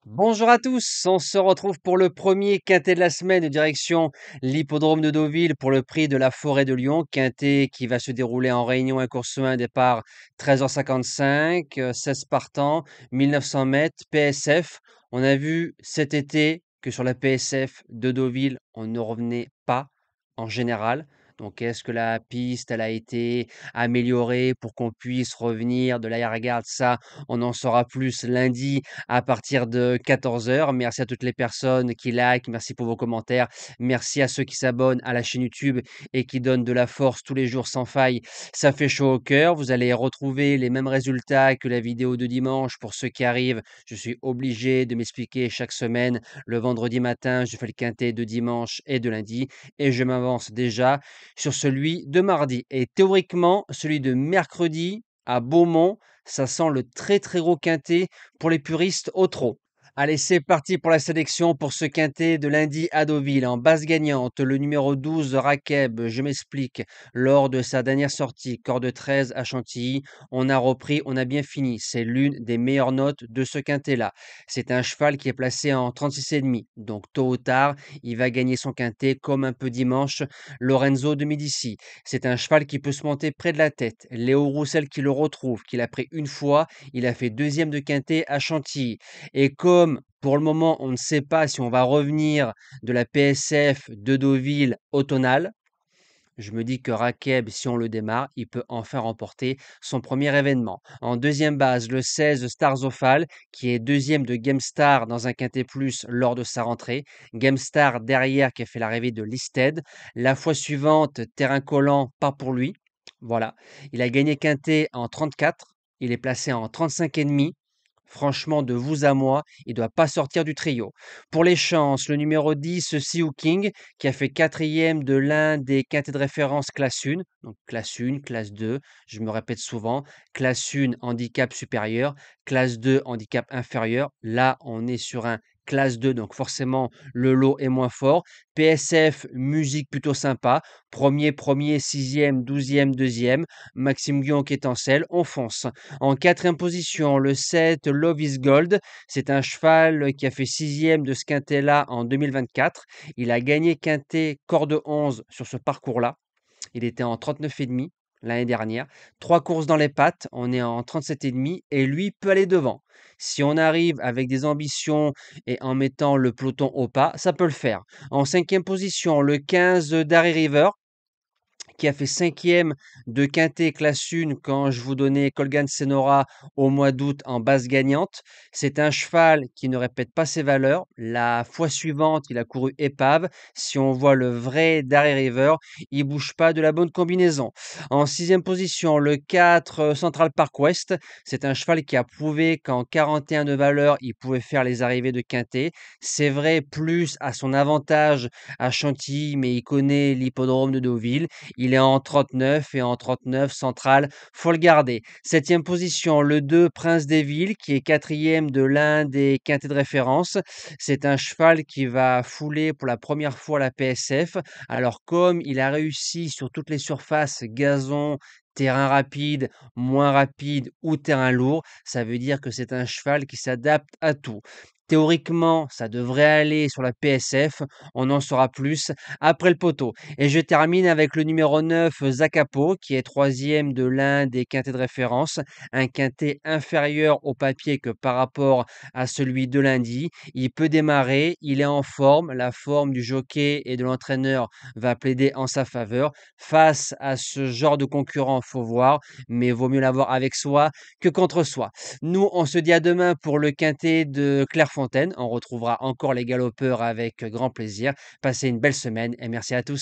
Bonjour à tous, on se retrouve pour le premier quintet de la semaine direction l'hippodrome de Deauville pour le prix de la Forêt de Lyon. Quintet qui va se dérouler en réunion et course 1, départ 13h55, 16 partants, 1900 mètres, PSF. On a vu cet été que sur la PSF de Deauville, on ne revenait pas en général. Donc, est-ce que la piste, elle a été améliorée pour qu'on puisse revenir de l'arrière-garde? Ça, on en saura plus lundi à partir de 14h. Merci à toutes les personnes qui like, merci pour vos commentaires, merci à ceux qui s'abonnent à la chaîne YouTube et qui donnent de la force tous les jours sans faille. Ça fait chaud au cœur. Vous allez retrouver les mêmes résultats que la vidéo de dimanche pour ceux qui arrivent. Je suis obligé de m'expliquer chaque semaine. Le vendredi matin, je fais le quintet de dimanche et de lundi et je m'avance déjà sur celui de mardi. Et théoriquement, celui de mercredi à Beaumont, ça sent le très très gros quintet pour les puristes au trot. Allez, c'est parti pour la sélection pour ce quintet de lundi à Deauville. En base gagnante, le numéro 12, Rakeb, je m'explique. Lors de sa dernière sortie, corde 13 à Chantilly, on a repris, on a bien fini. C'est l'une des meilleures notes de ce quintet-là. C'est un cheval qui est placé en 36,5. Donc, tôt ou tard, il va gagner son quintet comme un peu dimanche, Lorenzo de Medici. C'est un cheval qui peut se monter près de la tête. Léo Roussel qui le retrouve, qu'il a pris une fois. Il a fait deuxième de quintet à Chantilly. Et comme pour le moment, on ne sait pas si on va revenir de la PSF de Deauville automnale, je me dis que Rakeb, si on le démarre, il peut enfin remporter son premier événement. En deuxième base, le 16 Starzofal, qui est deuxième de GameStar dans un quintet plus lors de sa rentrée. GameStar derrière qui a fait l'arrivée de Listed. La fois suivante, terrain collant, pas pour lui. Voilà. Il a gagné quintet en 34. Il est placé en 35,5. Franchement, de vous à moi, il ne doit pas sortir du trio. Pour les chances, le numéro 10, Siu King, qui a fait quatrième de l'un des quintets de référence classe 1. Donc classe 1, classe 2, je me répète souvent. Classe 1, handicap supérieur. Classe 2, handicap inférieur. Là, on est sur un classe 2, donc forcément, le lot est moins fort. PSF, musique plutôt sympa. Premier, sixième, 12e, deuxième. Maxime Guillon qui est en selle, on fonce. En quatrième position, le 7, Love is Gold. C'est un cheval qui a fait sixième de ce quintet-là en 2024. Il a gagné quintet corde 11 sur ce parcours-là. Il était en 39,5 l'année dernière. 3 courses dans les pattes, on est en 37,5 et lui peut aller devant. Si on arrive avec des ambitions et en mettant le peloton au pas, ça peut le faire. En cinquième position, le 15, Darry River qui a fait cinquième de quintet classe 1 quand je vous donnais Colgan Senora au mois d'août en base gagnante. C'est un cheval qui ne répète pas ses valeurs. La fois suivante, il a couru épave. Si on voit le vrai Darry River, il bouge pas de la bonne combinaison. En sixième position, le 4 Central Park West. C'est un cheval qui a prouvé qu'en 41 de valeur, il pouvait faire les arrivées de quintet. C'est vrai, plus à son avantage à Chantilly, mais il connaît l'hippodrome de Deauville. Il est en 39 et en 39 central, faut le garder. Septième position, le 2 Prince des Villes, qui est quatrième de l'un des quintets de référence. C'est un cheval qui va fouler pour la première fois la PSF. Alors comme il a réussi sur toutes les surfaces, gazon, terrain rapide, moins rapide ou terrain lourd, ça veut dire que c'est un cheval qui s'adapte à tout. Théoriquement, ça devrait aller sur la PSF. On en saura plus après le poteau. Et je termine avec le numéro 9, Zakapo, qui est troisième de l'un des quintets de référence. Un quintet inférieur au papier que par rapport à celui de lundi. Il peut démarrer, il est en forme. La forme du jockey et de l'entraîneur va plaider en sa faveur. Face à ce genre de concurrent, faut voir, mais vaut mieux l'avoir avec soi que contre soi. Nous, on se dit à demain pour le quintet de Clairefontaine. On retrouvera encore les galopeurs avec grand plaisir. Passez une belle semaine et merci à tous.